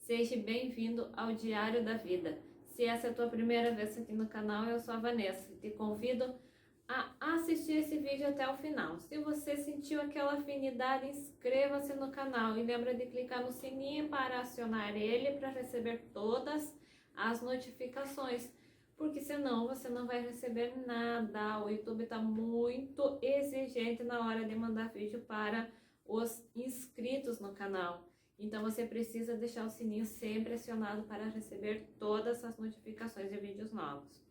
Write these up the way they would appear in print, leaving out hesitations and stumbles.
Seja bem-vindo ao Diário da Vida. Se essa é a tua primeira vez aqui no canal, eu sou a Vanessa e te convido a assistir esse vídeo até o final. Se você sentiu aquela afinidade, inscreva-se no canal e lembra de clicar no sininho para acionar ele para receber todas as notificações, porque senão você não vai receber nada. O YouTube está muito exigente na hora de mandar vídeo para os inscritos no canal. Então você precisa deixar o sininho sempre acionado para receber todas as notificações de vídeos novos.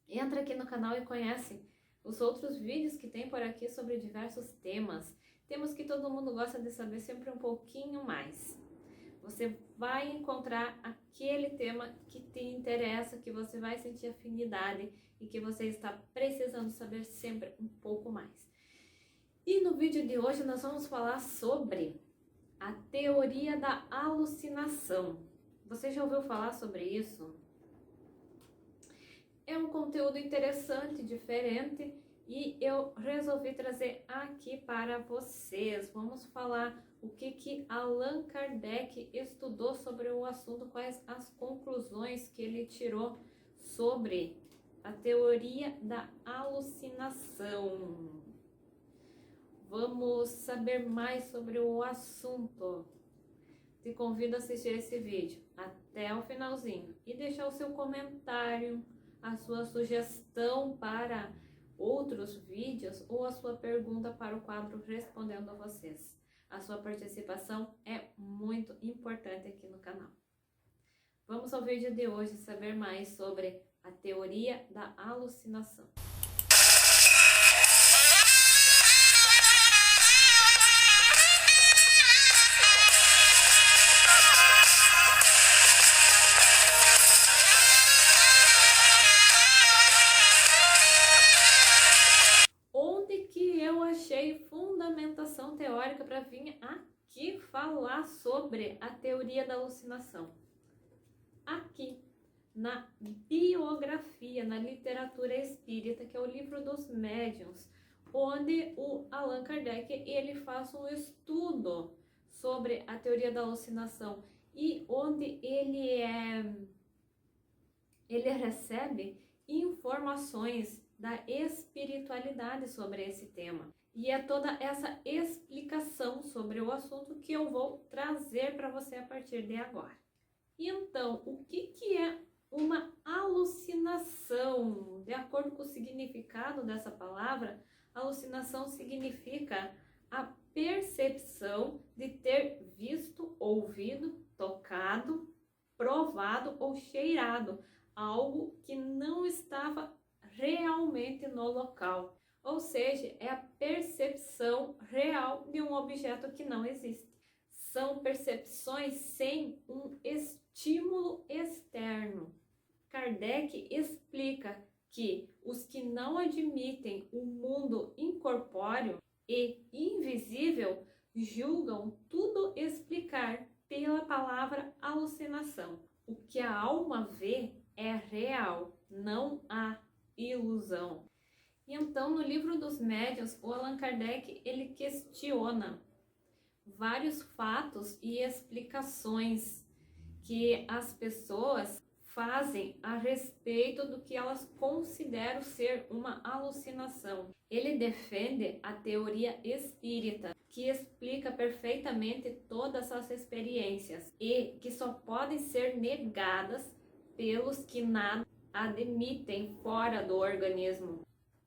Entra aqui no canal e conhece os outros vídeos que tem por aqui sobre diversos temas. Temas que todo mundo gosta de saber sempre um pouquinho mais. Você vai encontrar aquele tema que te interessa, que você vai sentir afinidade e que você está precisando saber sempre um pouco mais. E no vídeo de hoje nós vamos falar sobre a teoria da alucinação. Você já ouviu falar sobre isso? É um conteúdo interessante, diferente, e eu resolvi trazer aqui para vocês. Vamos falar o que Allan Kardec estudou sobre o assunto, quais as conclusões que ele tirou sobre a teoria da alucinação. Vamos saber mais sobre o assunto. Te convido a assistir esse vídeo até o finalzinho e deixar o seu comentário, a sua sugestão para outros vídeos ou a sua pergunta para o quadro Respondendo a Vocês. A sua participação é muito importante aqui no canal. Vamos ao vídeo de hoje saber mais sobre a teoria da alucinação. Fundamentação teórica para vir aqui falar sobre a teoria da alucinação. Aqui, na biografia, na literatura espírita, que é o livro dos médiuns, onde o Allan Kardec ele faz um estudo sobre a teoria da alucinação e onde ele recebe informações da espiritualidade sobre esse tema. E é toda essa explicação sobre o assunto que eu vou trazer para você a partir de agora. Então, o que é uma alucinação? De acordo com o significado dessa palavra, alucinação significa a percepção de ter visto, ouvido, tocado, provado ou cheirado algo que não estava realmente no local. Ou seja, é a percepção real de um objeto que não existe. São percepções sem um estímulo externo. Kardec explica que os que não admitem o mundo incorpóreo e invisível julgam tudo explicar pela palavra alucinação. O que a alma vê é real, não há ilusão. Então, no livro dos médiuns, o Allan Kardec ele questiona vários fatos e explicações que as pessoas fazem a respeito do que elas consideram ser uma alucinação. Ele defende a teoria espírita, que explica perfeitamente todas as experiências e que só podem ser negadas pelos que nada admitem fora do organismo.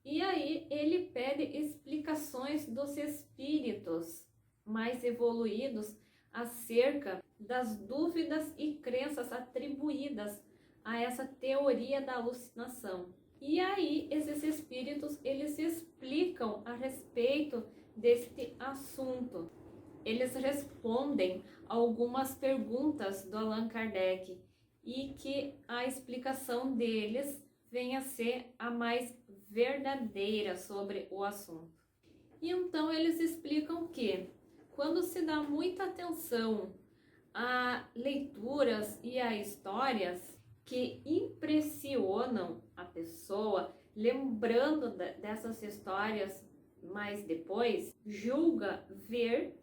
E aí ele pede explicações dos espíritos mais evoluídos acerca das dúvidas e crenças atribuídas a essa teoria da alucinação. E aí esses espíritos eles explicam a respeito deste assunto. Eles respondem algumas perguntas do Allan Kardec e que a explicação deles venha a ser a mais verdadeira sobre o assunto. E então eles explicam que quando se dá muita atenção a leituras e a histórias que impressionam a pessoa, lembrando dessas histórias mais depois, julga ver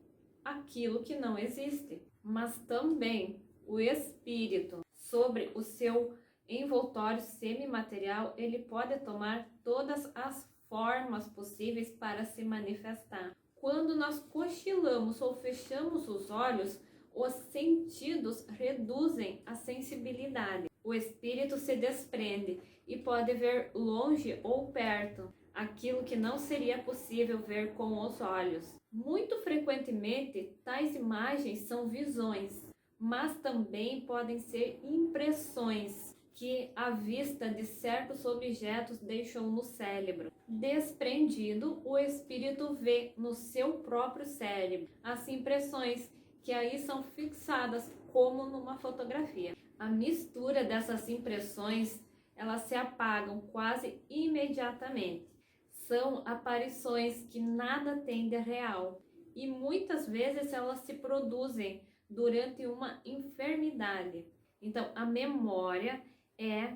aquilo que não existe. Mas também o espírito sobre o seu envoltório semimaterial, ele pode tomar todas as formas possíveis para se manifestar. Quando nós cochilamos ou fechamos os olhos, os sentidos reduzem a sensibilidade. O espírito se desprende e pode ver longe ou perto aquilo que não seria possível ver com os olhos. Muito frequentemente, tais imagens são visões, mas também podem ser impressões que a vista de certos objetos deixou no cérebro. Desprendido, o espírito vê no seu próprio cérebro as impressões que aí são fixadas como numa fotografia. A mistura dessas impressões, elas se apagam quase imediatamente. São aparições que nada têm de real e muitas vezes elas se produzem durante uma enfermidade. Então, a memória é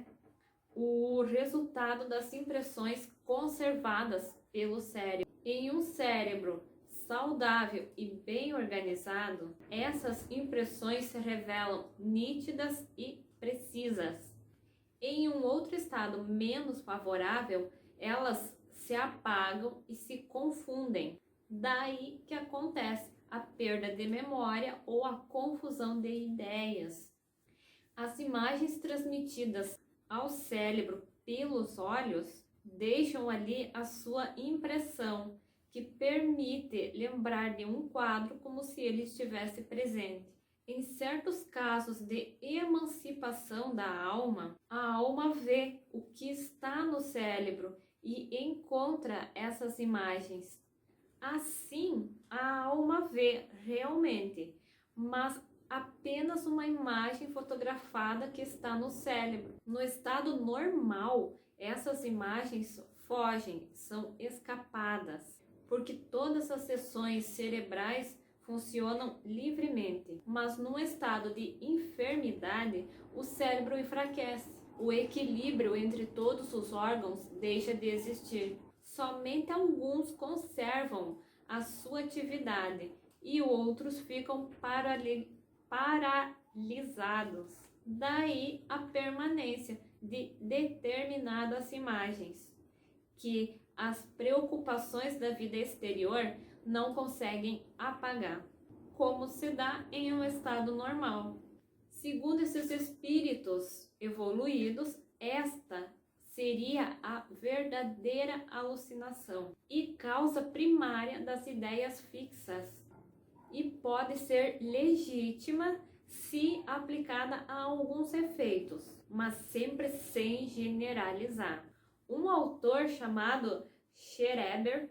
o resultado das impressões conservadas pelo cérebro. Em um cérebro saudável e bem organizado, essas impressões se revelam nítidas e precisas. Em um outro estado menos favorável, elas se apagam e se confundem. Daí que acontece a perda de memória ou a confusão de ideias. As imagens transmitidas ao cérebro pelos olhos deixam ali a sua impressão, que permite lembrar de um quadro como se ele estivesse presente. Em certos casos de emancipação da alma, a alma vê o que está no cérebro e encontra essas imagens. Assim, a alma vê realmente, mas apenas uma imagem fotografada que está no cérebro. No estado normal, essas imagens fogem, são escapadas, porque todas as seções cerebrais funcionam livremente. Mas num estado de enfermidade, o cérebro enfraquece. O equilíbrio entre todos os órgãos deixa de existir. Somente alguns conservam a sua atividade e outros ficam paralisados. Daí a permanência de determinadas imagens, que as preocupações da vida exterior não conseguem apagar, como se dá em um estado normal. Segundo esses espíritos evoluídos, esta seria a verdadeira alucinação e causa primária das ideias fixas, e pode ser legítima se aplicada a alguns efeitos, mas sempre sem generalizar. Um autor chamado Schreber,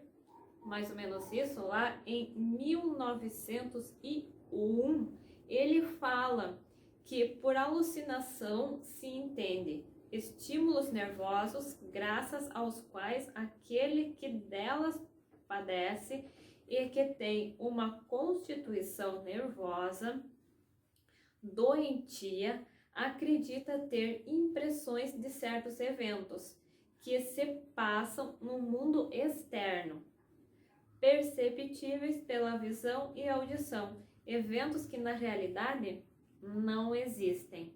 mais ou menos isso, lá em 1901, ele fala que por alucinação se entende estímulos nervosos graças aos quais aquele que delas padece e que tem uma constituição nervosa doentia acredita ter impressões de certos eventos que se passam no mundo externo, perceptíveis pela visão e audição, eventos que na realidade não existem.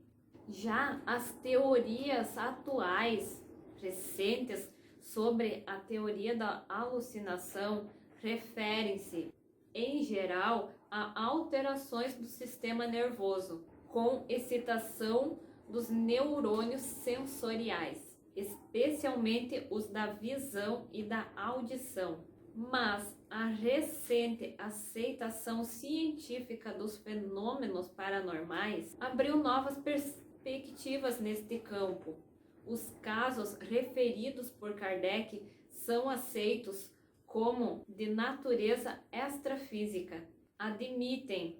Já as teorias atuais, recentes, sobre a teoria da alucinação, referem-se, em geral, a alterações do sistema nervoso, com excitação dos neurônios sensoriais, especialmente os da visão e da audição. Mas a recente aceitação científica dos fenômenos paranormais abriu novas perspectivas neste campo. Os casos referidos por Kardec são aceitos como de natureza extrafísica, admitem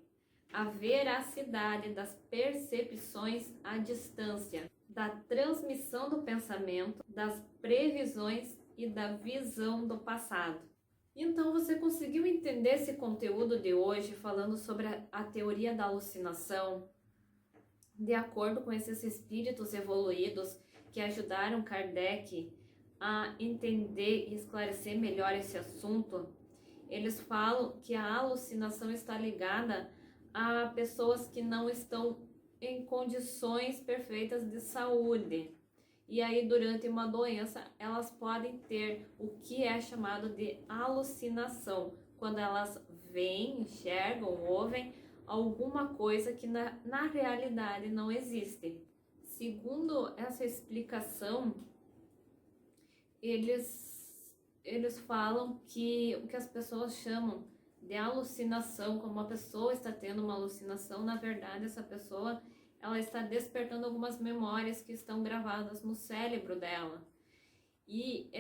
a veracidade das percepções à distância, da transmissão do pensamento, das previsões e da visão do passado. Então você conseguiu entender esse conteúdo de hoje falando sobre a teoria da alucinação? De acordo com esses espíritos evoluídos que ajudaram Kardec a entender e esclarecer melhor esse assunto, eles falam que a alucinação está ligada a pessoas que não estão em condições perfeitas de saúde. E aí, durante uma doença, elas podem ter o que é chamado de alucinação, quando elas veem, enxergam, ouvem alguma coisa que na realidade não existe. Segundo essa explicação, eles falam que o que as pessoas chamam de alucinação, como a pessoa está tendo uma alucinação, na verdade essa pessoa ela está despertando algumas memórias que estão gravadas no cérebro dela. E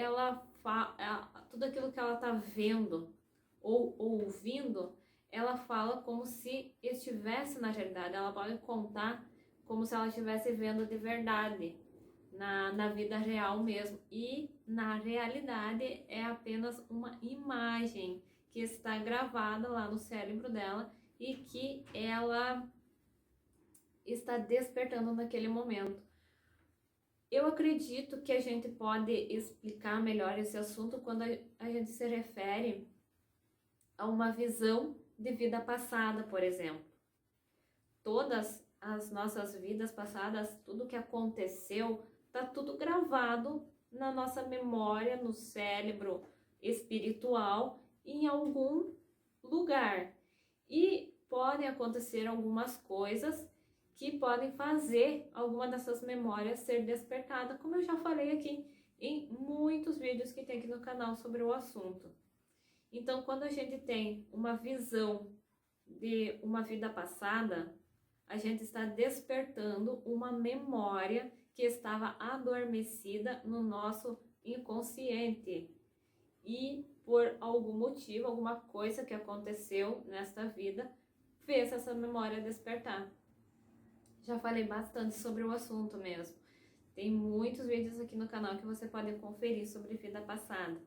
tudo aquilo que ela está vendo ou ouvindo, ela fala como se estivesse na realidade. Ela pode contar como se ela estivesse vendo de verdade, na vida real mesmo. E na realidade é apenas uma imagem que está gravada lá no cérebro dela e que ela está despertando naquele momento. Eu acredito que a gente pode explicar melhor esse assunto quando a gente se refere a uma visão de vida passada, por exemplo. Todas as nossas vidas passadas, tudo que aconteceu, está tudo gravado na nossa memória, no cérebro espiritual, em algum lugar. E podem acontecer algumas coisas que podem fazer alguma dessas memórias ser despertada, como eu já falei aqui em muitos vídeos que tem aqui no canal sobre o assunto. Então, quando a gente tem uma visão de uma vida passada, a gente está despertando uma memória que estava adormecida no nosso inconsciente. E por algum motivo, alguma coisa que aconteceu nesta vida, fez essa memória despertar. Já falei bastante sobre o assunto mesmo. Tem muitos vídeos aqui no canal que você pode conferir sobre vida passada.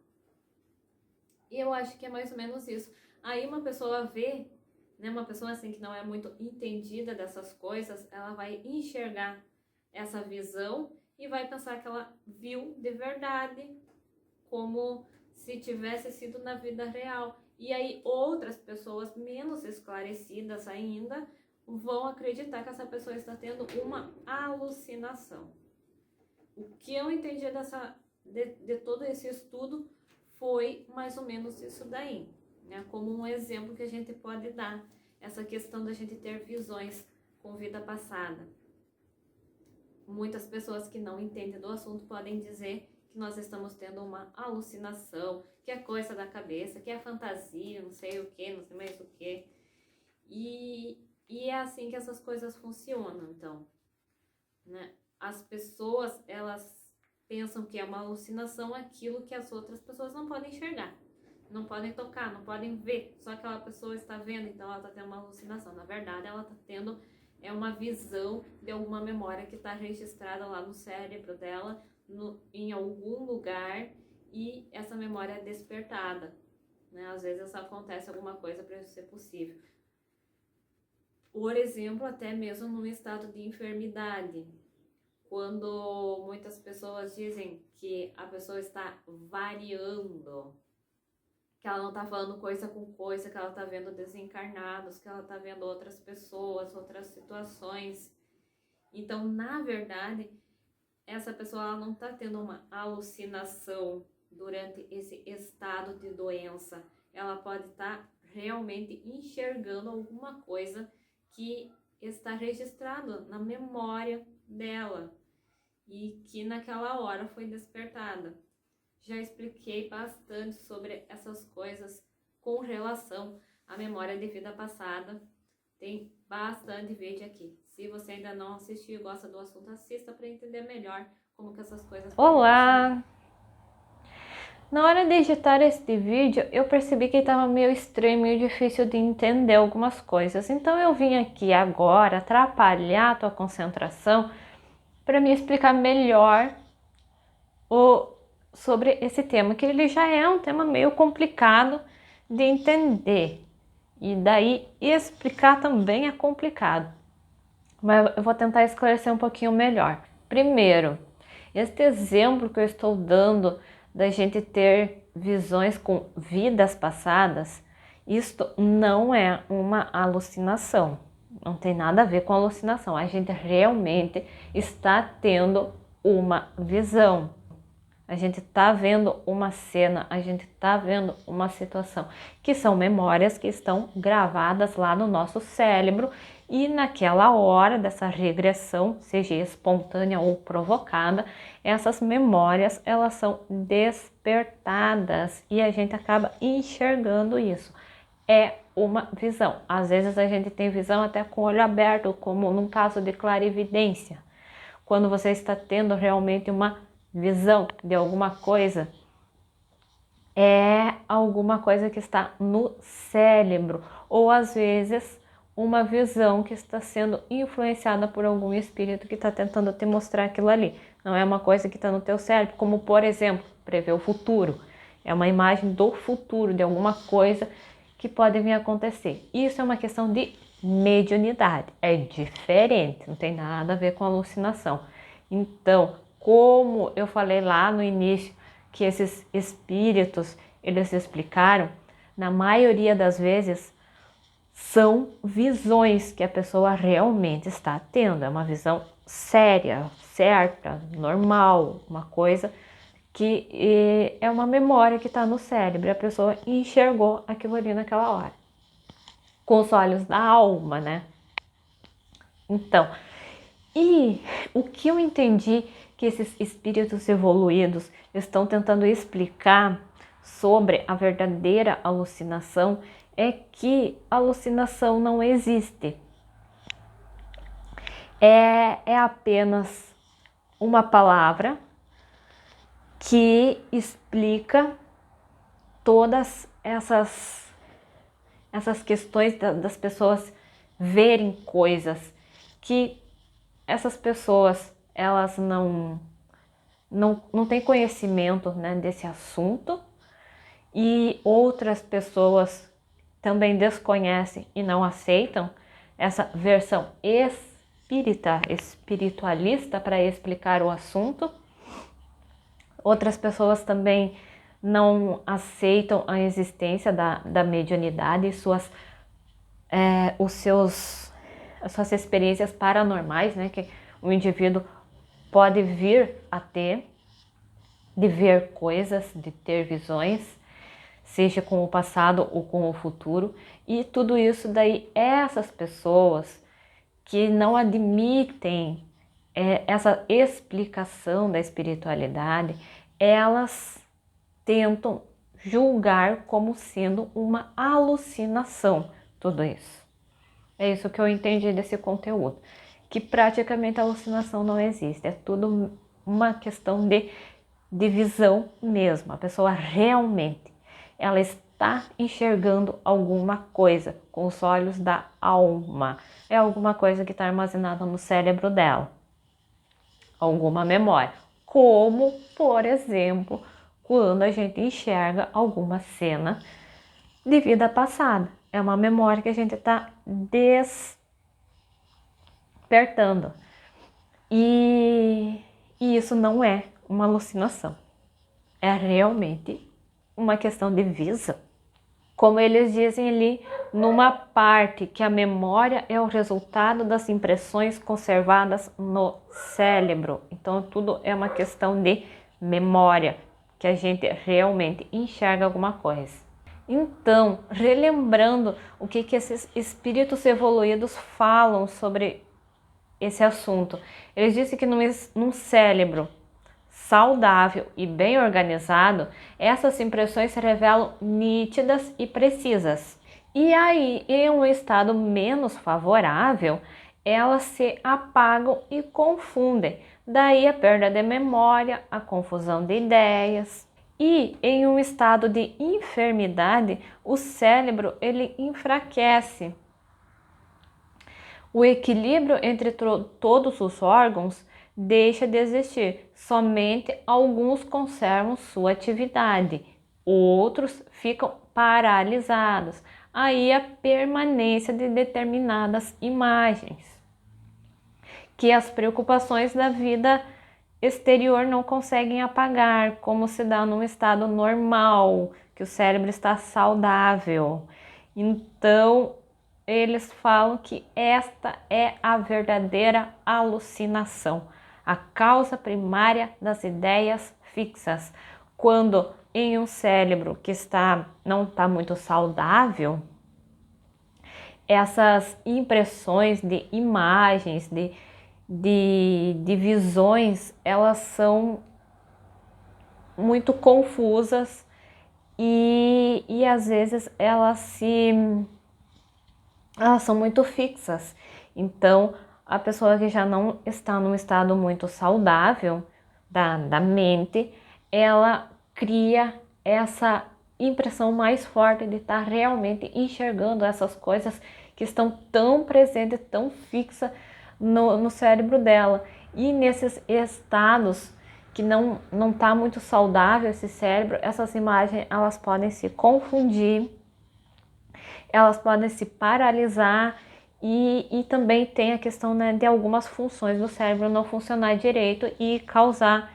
E eu acho que é mais ou menos isso. Aí uma pessoa vê, né, uma pessoa assim que não é muito entendida dessas coisas, ela vai enxergar essa visão e vai pensar que ela viu de verdade, como se tivesse sido na vida real. E aí outras pessoas menos esclarecidas ainda vão acreditar que essa pessoa está tendo uma alucinação. O que eu entendi de todo esse estudo foi mais ou menos isso daí, né? Como um exemplo que a gente pode dar, essa questão da gente ter visões com vida passada. Muitas pessoas que não entendem do assunto podem dizer que nós estamos tendo uma alucinação, que é coisa da cabeça, que é fantasia, não sei o que, não sei mais o que. E é assim que essas coisas funcionam, então, né? As pessoas, elas pensam que é uma alucinação aquilo que as outras pessoas não podem enxergar, não podem tocar, não podem ver, só aquela pessoa está vendo, então ela está tendo uma alucinação. Na verdade, ela está tendo uma visão de alguma memória que está registrada lá no cérebro dela, em algum lugar, e essa memória é despertada, né? Às vezes acontece alguma coisa para isso ser possível. Por exemplo, até mesmo num estado de enfermidade, quando muitas pessoas dizem que a pessoa está variando, que ela não está falando coisa com coisa, que ela está vendo desencarnados, que ela está vendo outras pessoas, outras situações. Então, na verdade, essa pessoa ela não está tendo uma alucinação durante esse estado de doença. Ela pode estar realmente enxergando alguma coisa que está registrado na memória dela e que naquela hora foi despertada. Já expliquei bastante sobre essas coisas com relação à memória de vida passada. Tem bastante vídeo aqui. Se você ainda não assistiu e gosta do assunto, assista para entender melhor como que essas coisas Olá! Na hora de editar este vídeo, eu percebi que estava meio estranho, meio difícil de entender algumas coisas. Então eu vim aqui agora atrapalhar a tua concentração para me explicar melhor sobre esse tema, que ele já é um tema meio complicado de entender. E daí explicar também é complicado. Mas eu vou tentar esclarecer um pouquinho melhor. Primeiro, este exemplo que eu estou dando da gente ter visões com vidas passadas, isto não é uma alucinação. Não tem nada a ver com alucinação. A gente realmente está tendo uma visão. A gente está vendo uma cena, a gente está vendo uma situação, que são memórias que estão gravadas lá no nosso cérebro e naquela hora dessa regressão, seja espontânea ou provocada, essas memórias elas são despertadas e a gente acaba enxergando isso. É uma visão. Às vezes a gente tem visão até com o olho aberto, como num caso de clarividência. Quando você está tendo realmente uma visão de alguma coisa, é alguma coisa que está no cérebro, ou às vezes uma visão que está sendo influenciada por algum espírito que está tentando te mostrar aquilo ali. Não é uma coisa que está no teu cérebro, como por exemplo, prever o futuro. É uma imagem do futuro, de alguma coisa que pode vir a acontecer. Isso é uma questão de mediunidade, é diferente, não tem nada a ver com alucinação. Então, como eu falei lá no início, que esses espíritos, eles explicaram, na maioria das vezes, são visões que a pessoa realmente está tendo. É uma visão séria, certa, normal, uma coisa que é uma memória que está no cérebro. A pessoa enxergou aquilo ali naquela hora, com os olhos da alma, né? Então, e o que eu entendi que esses espíritos evoluídos estão tentando explicar sobre a verdadeira alucinação é que alucinação não existe. É apenas uma palavra que explica todas essas questões das pessoas verem coisas que essas pessoas elas não têm conhecimento, né, desse assunto, e outras pessoas também desconhecem e não aceitam essa versão espiritualista para explicar o assunto. Outras pessoas também não aceitam a existência da mediunidade e as suas experiências paranormais, né, que o indivíduo pode vir a ter, de ver coisas, de ter visões, seja com o passado ou com o futuro. E tudo isso daí, essas pessoas que não admitem essa explicação da espiritualidade, elas tentam julgar como sendo uma alucinação tudo isso. É isso que eu entendi desse conteúdo, que praticamente a alucinação não existe, é tudo uma questão de visão mesmo. A pessoa realmente, ela está enxergando alguma coisa com os olhos da alma, é alguma coisa que está armazenada no cérebro dela, alguma memória, como, por exemplo, quando a gente enxerga alguma cena de vida passada. É uma memória que a gente está despertando. E isso não é uma alucinação. É realmente uma questão de visão. Como eles dizem ali, numa parte que a memória é o resultado das impressões conservadas no cérebro. Então, tudo é uma questão de memória, que a gente realmente enxerga alguma coisa. Então, relembrando o que esses espíritos evoluídos falam sobre esse assunto. Eles dizem que num cérebro saudável e bem organizado, essas impressões se revelam nítidas e precisas. E aí, em um estado menos favorável, elas se apagam e confundem. Daí a perda de memória, a confusão de ideias. E em um estado de enfermidade, o cérebro ele enfraquece. O equilíbrio entre todos os órgãos deixa de existir. Somente alguns conservam sua atividade, outros ficam paralisados. Aí a permanência de determinadas imagens que as preocupações da vida exterior não conseguem apagar, como se dá num estado normal, que o cérebro está saudável. Então, eles falam que esta é a verdadeira alucinação, a causa primária das ideias fixas. Quando em um cérebro que não está muito saudável, essas impressões de imagens, de visões, elas são muito confusas e às vezes elas são muito fixas. Então, a pessoa que já não está num estado muito saudável da mente, ela cria essa impressão mais forte de estar realmente enxergando essas coisas que estão tão presentes, tão fixas no cérebro dela. E nesses estados que não está muito saudável esse cérebro, essas imagens elas podem se confundir, elas podem se paralisar e também tem a questão, né, de algumas funções do cérebro não funcionar direito e causar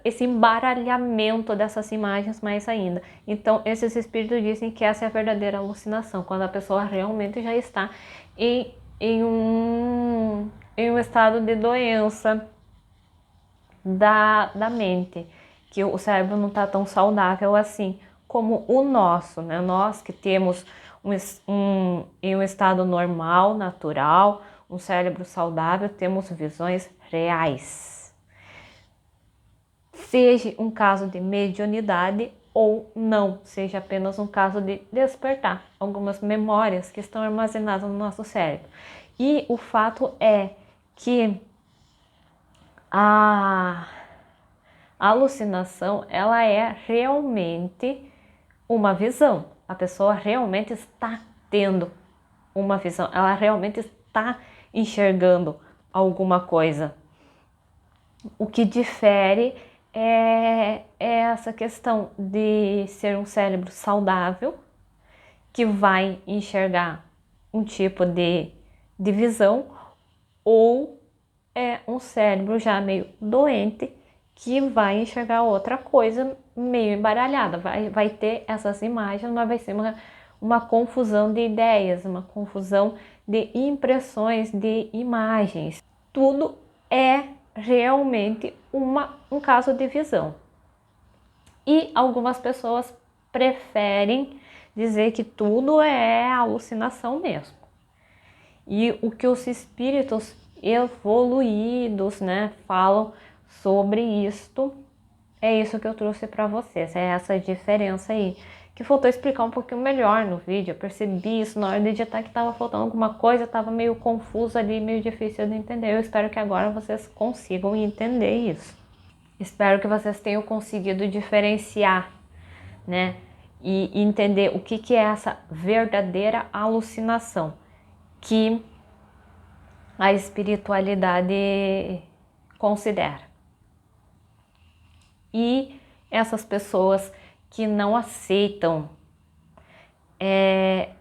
esse embaralhamento dessas imagens mais ainda. Então, esses espíritos dizem que essa é a verdadeira alucinação, quando a pessoa realmente já está em um estado de doença da mente, que o cérebro não está tão saudável assim como o nosso, né? Nós que temos em um estado normal, natural, um cérebro saudável, temos visões reais. Seja um caso de mediunidade ou não, seja apenas um caso de despertar algumas memórias que estão armazenadas no nosso cérebro. E o fato é que a alucinação, ela é realmente uma visão. A pessoa realmente está tendo uma visão, ela realmente está enxergando alguma coisa. O que difere é essa questão de ser um cérebro saudável, que vai enxergar um tipo de visão, ou é um cérebro já meio doente, que vai enxergar outra coisa meio embaralhada. Vai ter essas imagens, mas vai ser uma confusão de ideias, uma confusão de impressões, de imagens. Tudo é realmente um caso de visão. E algumas pessoas preferem dizer que tudo é alucinação mesmo. E o que os espíritos evoluídos, né, falam sobre isto, é isso que eu trouxe para vocês, é essa diferença aí, que faltou explicar um pouquinho melhor no vídeo. Eu percebi isso na hora de editar, que estava faltando alguma coisa, estava meio confuso ali, meio difícil de entender. Eu espero que agora vocês consigam entender isso. Espero que vocês tenham conseguido diferenciar, né, e entender o que é essa verdadeira alucinação que a espiritualidade considera. E essas pessoas que não aceitam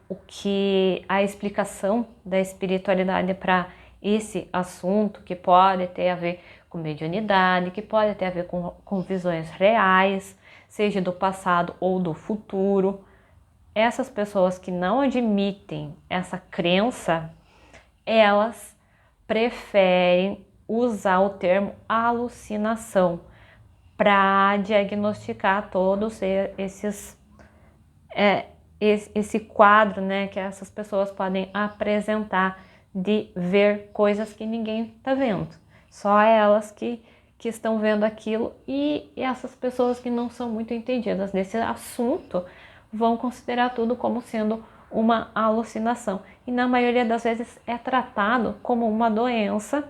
o que a explicação da espiritualidade para esse assunto, que pode ter a ver com mediunidade, que pode ter a ver com visões reais, seja do passado ou do futuro. Essas pessoas que não admitem essa crença, elas preferem usar o termo alucinação para diagnosticar todos esse quadro, né, que essas pessoas podem apresentar de ver coisas que ninguém está vendo. Só elas que estão vendo aquilo, e essas pessoas que não são muito entendidas desse assunto vão considerar tudo como sendo uma alucinação. E na maioria das vezes é tratado como uma doença,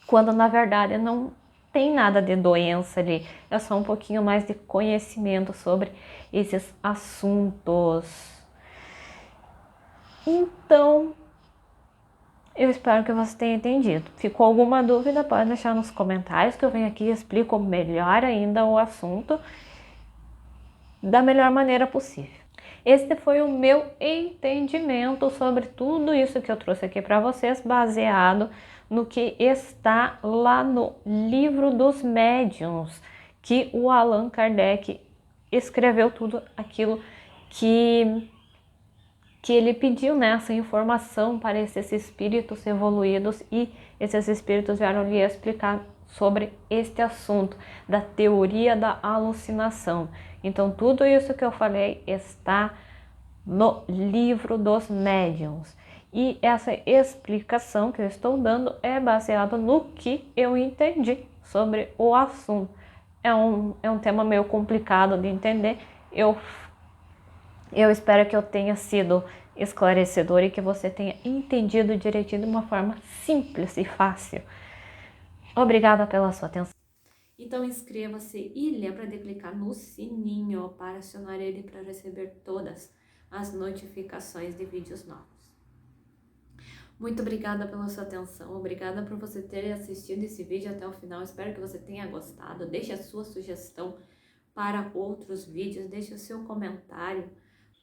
quando na verdade não tem nada de doença ali, é só um pouquinho mais de conhecimento sobre esses assuntos. Então, eu espero que você tenha entendido. Ficou alguma dúvida, pode deixar nos comentários, que eu venho aqui e explico melhor ainda o assunto da melhor maneira possível. Este foi o meu entendimento sobre tudo isso que eu trouxe aqui para vocês, baseado no que está lá no Livro dos Médiuns, que o Allan Kardec escreveu tudo aquilo que que ele pediu, né, essa informação para esses espíritos evoluídos, e esses espíritos vieram lhe explicar sobre este assunto da teoria da alucinação. Então, tudo isso que eu falei está no livro dos médiuns. E essa explicação que eu estou dando é baseada no que eu entendi sobre o assunto. É um tema meio complicado de entender. Eu espero que eu tenha sido esclarecedor e que você tenha entendido direitinho de uma forma simples e fácil. Obrigada pela sua atenção. Então inscreva-se e lembra de clicar no sininho para acionar ele para receber todas as notificações de vídeos novos. Muito obrigada pela sua atenção, obrigada por você ter assistido esse vídeo até o final, espero que você tenha gostado. Deixe a sua sugestão para outros vídeos, deixe o seu comentário.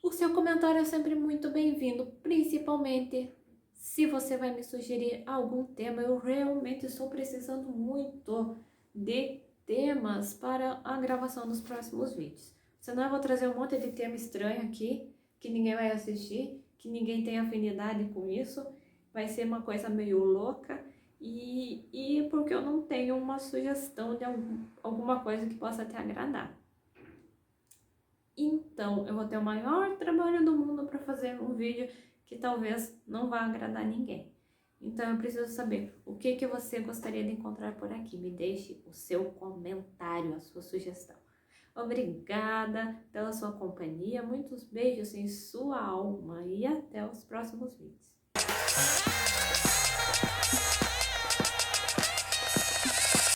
O seu comentário é sempre muito bem-vindo, principalmente se você vai me sugerir algum tema. Eu realmente estou precisando muito de temas para a gravação dos próximos vídeos. Senão eu vou trazer um monte de tema estranho aqui, que ninguém vai assistir, que ninguém tem afinidade com isso. Vai ser uma coisa meio louca e porque eu não tenho uma sugestão de alguma coisa que possa te agradar. Então, eu vou ter o maior trabalho do mundo para fazer um vídeo que talvez não vá agradar ninguém. Então, eu preciso saber o que você gostaria de encontrar por aqui. Me deixe o seu comentário, a sua sugestão. Obrigada pela sua companhia, muitos beijos em sua alma e até os próximos vídeos.